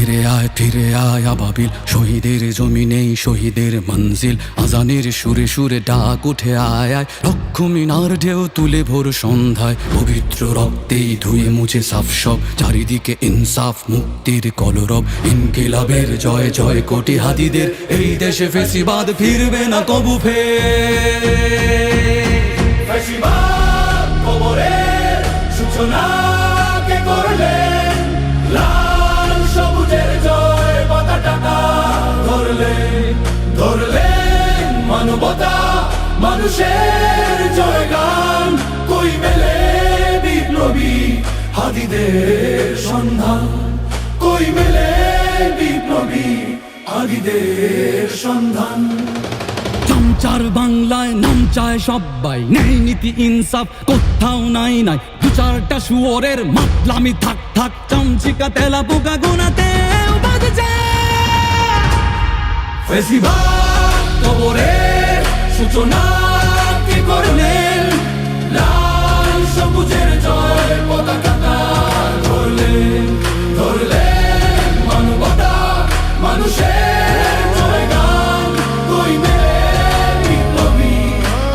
ফিরে আয় আবাবিল, শহীদের জমিনেই শহীদের মঞ্জিল। আজানের সুরে সুরে ডাক উঠে আয় আয়, লক্ষ মিনার ঢেউ তুলে ভোর সন্ধ্যায়। পবিত্র রক্তেই ধুয়ে মুছে সাফ সব, চারিদিকে ইনসাফ মুক্তির কলরব। ইনকিলাবের জয় জয় কোটি হাদিদের, এই দেশে ফেসিবাদ ফিরবে না কবু ফেসিবাদ কবরের সূচনা কে করলেন, লাল সবুজের জয় পতাকাটা ধরলেন মানবতা মানুষের জয়গান। কই মেলে বিপ্লবী হাদিদের সন্ধান, কই মেলে বিপ্লবী হাদিদের সন্ধান। চামচার বাংলায় নাম চায় সবাই, ন্যায় নীতি ইনসাফ কোথাও নাই নাই। দু চারটা শুয়োরের মাতলামি থাক থাক, চামচিকা তেলা পোকা গোনাতেও বাদ যায়। ফেসিবাদ কবরের সূচনা কে করলেন, লাল সবুজের জয় পতাকাটা ধরলেন মানবতা মানুষের জয়গান। কই মেলে বিপ্লবী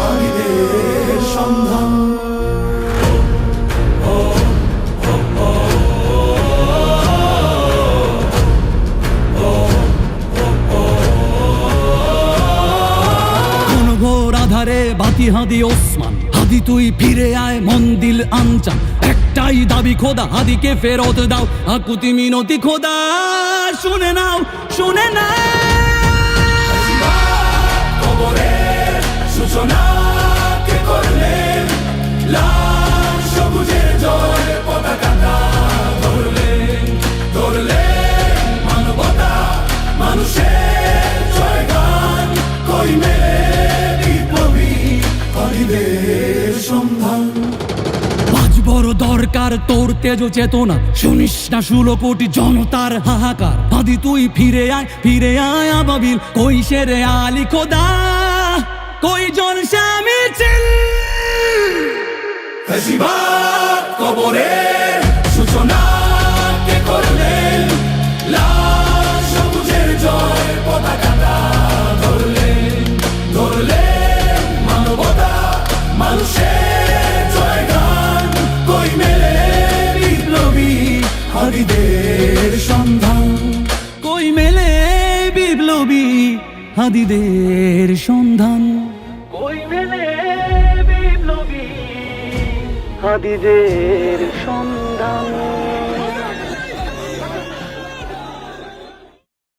হাদিদের সন্ধান। আধারে বাতি হাদি ওসমান, হাদি তুই ফিরে আয় মন্দিল আনচান। একটাই দাবি খোদা, হাদিকে ফেরত দাও, আকুতি মিনতি খোদা শুনে নাও শুনে নাও। কবরের সূচনা কে করলেন, লাল সবুজের জয় পতাকাটা ধরলেন মানবতা মানুষের জয়গান। কই মেলে বিপ্লবী হাদিদের সন্ধান। আজ বড় দরকার তোর তেজ চেতনা, শুনিস না 16 কোটি জনতার হাহাকার। হাদি তুই ফিরে আয় আবাবিল, কই শেরে আলী খোদা, কই জলসা মিছিল। ফেসিবাদ কবরের সূচনা কে করলেন, লাল সবুজের জয় পতাকাটা ধরলেন মানবতা মানুষের জয়গান। কই মেলে বিপ্লবী হাদিদের সন্ধান, কই মেলে বিপ্লবী হাদিদের সন্ধান, কই মেলে বিপ্লবী হাদিদের সন্ধান।